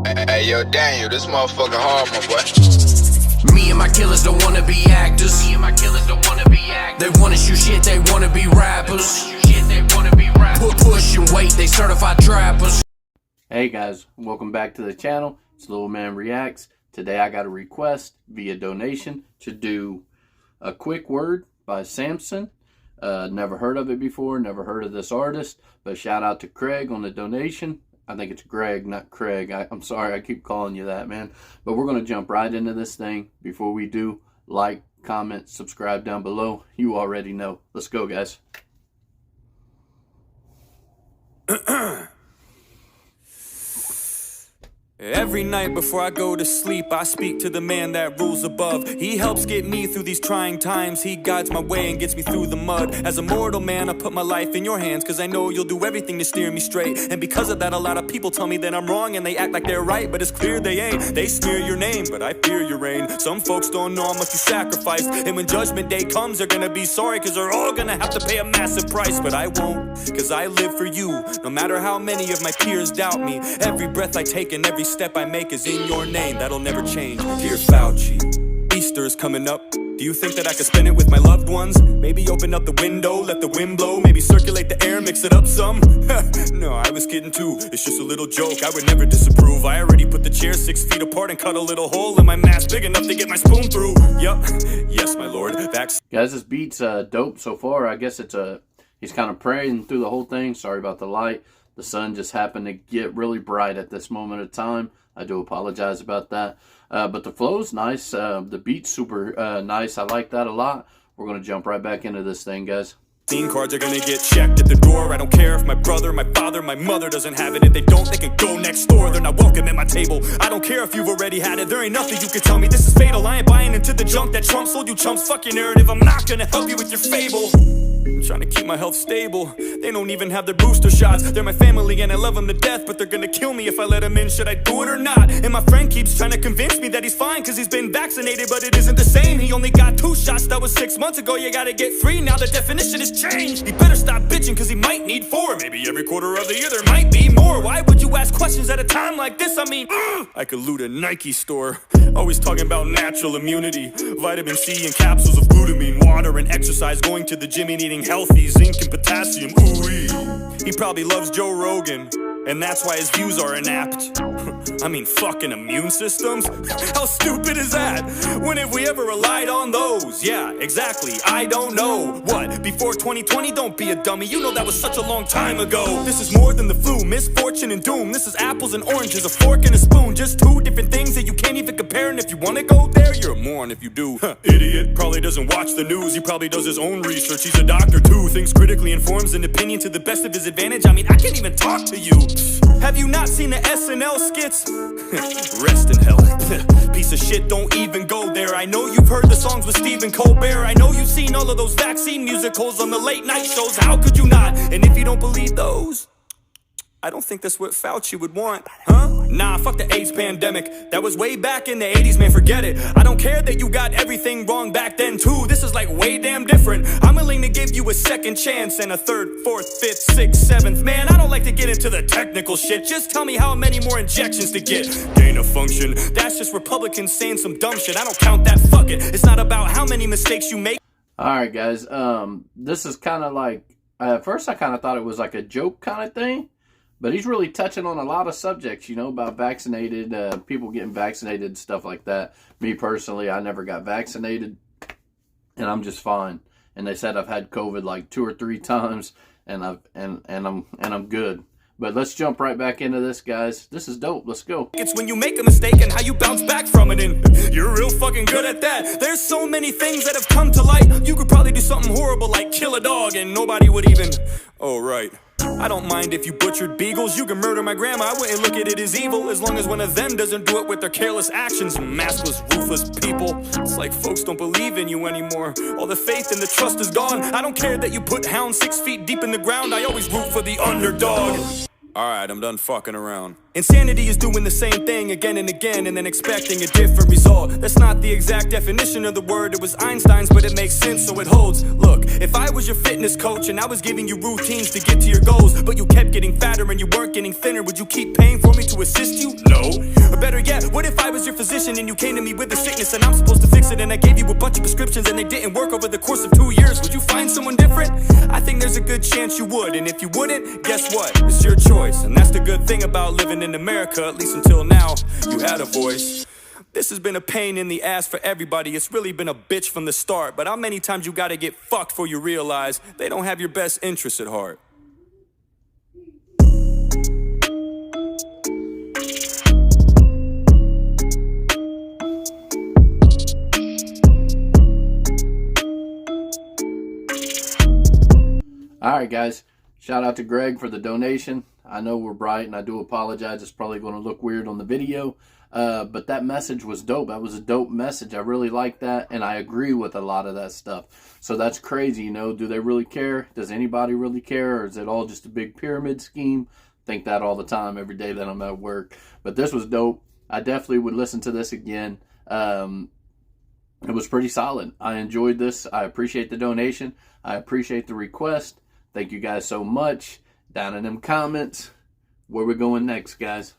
Hey, yo, Daniel, this motherfucker hard, my boy. Me and my killers don't wanna be actors. They wanna shoot shit, they wanna be rappers. Push and wait, they certified trappers. Hey guys, welcome back to the channel. It's Little Man Reacts. Today I got a request via donation to do a quick word by Samson. Never heard of it before, never heard of this artist, but shout out to Craig on the donation. I think it's Greg, not Craig. I'm sorry, I keep calling you that, man. But we're going to jump right into this thing. Before we do, like, comment, subscribe down below. You already know. Let's go, guys. Every night before I go to sleep, I speak to the man that rules above. He helps get me through these trying times. He guides my way and gets me through the mud. As a mortal man, I put my life in your hands, cause I know you'll do everything to steer me straight. And because of that, a lot of people tell me that I'm wrong, and they act like they're right, but it's clear they ain't. They smear your name, but I fear your reign. Some folks don't know how much you sacrificed, and when judgment day comes, they're gonna be sorry, cause they're all gonna have to pay a massive price. But I won't, cause I live for you. No matter how many of my peers doubt me, every breath I take and every step I make is in your name. That'll never change. Dear Fauci, Easter is coming up. Do you think that I could spend it with my loved ones? Maybe open up the window, let the wind blow. Maybe circulate the air, mix it up some. No, I was kidding too. It's just a little joke, I would never disapprove. I already put the chairs 6 feet apart and cut a little hole in my mask big enough to get my spoon through. Yup, yes my lord. Guys, this beat's dope so far. I guess it's he's kind of praying through the whole thing. Sorry about the light. The sun just happened to get really bright at this moment of time. I do apologize about that. But the flow's nice. The beat's super nice. I like that a lot. We're going to jump right back into this thing, guys. Scene cards are gonna get checked at the door. I don't care if my brother, my father, my mother doesn't have it. If they don't, they can go next door. They're not welcome at my table. I don't care if you've already had it. There ain't nothing you can tell me. This is fatal. I ain't buying into the junk that Trump sold you chumps. Fuck your narrative. I'm not gonna help you with your fable. I'm trying to keep my health stable. They don't even have their booster shots. They're my family and I love them to death, but they're gonna kill me if I let them in. Should I do it or not? And my friend keeps trying to convince me that he's fine cause he's been vaccinated, but it isn't the same. He only got 2 shots. That was 6 months ago. You gotta get 3. Now the definition has changed. He better stop bitching cause he might need 4. Maybe every quarter of the year there might be more. Why would you ask questions at a time like this? I mean, I could loot a Nike store. Always talking about natural immunity, vitamin C and capsules of glutamine, water and exercise, going to the gym and eating healthy, zinc and potassium. Ooh-wee. He probably loves Joe Rogan, and that's why his views are inapt. I mean, fucking immune systems? How stupid is that? When have we ever relied on those? Yeah, exactly, I don't know. What, before 2020? Don't be a dummy, you know that was such a long time ago. This is more than the flu, misfortune and doom. This is apples and oranges, a fork and a spoon. Just 2 different things that you can't even compare. And if you wanna go there, you're a moron if you do. Idiot, probably doesn't watch the news. He probably does his own research. He's a doctor too, thinks critically, informs an opinion to the best of his advantage. I mean, I can't even talk to you. Have you not seen the SNL skits? Rest in hell. Piece of shit, don't even go there. I know you've heard the songs with Stephen Colbert. I know you've seen all of those vaccine musicals on the late night shows. How could you not? And if you don't believe those, I don't think that's what Fauci would want, huh? Nah, fuck the AIDS pandemic. That was way back in the 80s, man, forget it. I don't care that you got everything wrong back then too. This is like way damn different. I'm willing to give you a second chance and a 3rd, 4th, 5th, 6th, 7th. Man, I don't like to get into the technical shit. Just tell me how many more injections to get. Gain of function, that's just Republicans saying some dumb shit. I don't count that, fuck it. It's not about how many mistakes you make. Alright guys, this is kind of like, at first I kind of thought it was like a joke kind of thing. But he's really touching on a lot of subjects, you know, about vaccinated, people getting vaccinated and stuff like that. Me personally, I never got vaccinated, and I'm just fine. And they said I've had COVID like 2 or 3 times, and I'm good. But let's jump right back into this, guys. This is dope. Let's go. It's when you make a mistake and how you bounce back from it, and you're real fucking good at that. There's so many things that have come to light. You could probably do something horrible like kill a dog, and nobody would even. Oh, right. I don't mind if you butchered beagles. You can murder my grandma, I wouldn't look at it as evil, as long as one of them doesn't do it with their careless actions. Maskless, ruthless people. It's like folks don't believe in you anymore. All the faith and the trust is gone. I don't care that you put hounds 6 feet deep in the ground. I always root for the underdog. Alright, I'm done fucking around. Insanity is doing the same thing again and again and then expecting a different result. That's not the exact definition of the word, it was Einstein's, but it makes sense so it holds. Look, if I was your fitness coach and I was giving you routines to get to your goals, but you kept getting fatter and you weren't getting thinner, would you keep paying for me to assist you? No. was your physician and you came to me with a sickness and I'm supposed to fix it, and I gave you a bunch of prescriptions and they didn't work over the course of 2 years, would you find someone different? I think there's a good chance you would, and if you wouldn't, guess what? It's your choice, and that's the good thing about living in America, at least until now, you had a voice. This has been a pain in the ass for everybody. It's really been a bitch from the start. But how many times you gotta get fucked before you realize they don't have your best interests at heart? All right, guys. Shout out to Greg for the donation. I know we're bright, and I do apologize. It's probably going to look weird on the video. But that message was dope. That was a dope message. I really like that, and I agree with a lot of that stuff. So that's crazy, you know. Do they really care? Does anybody really care, or is it all just a big pyramid scheme? Think that all the time, every day that I'm at work. But this was dope. I definitely would listen to this again. It was pretty solid. I enjoyed this. I appreciate the donation. I appreciate the request. Thank you guys so much. Down in them comments, where we going next, guys?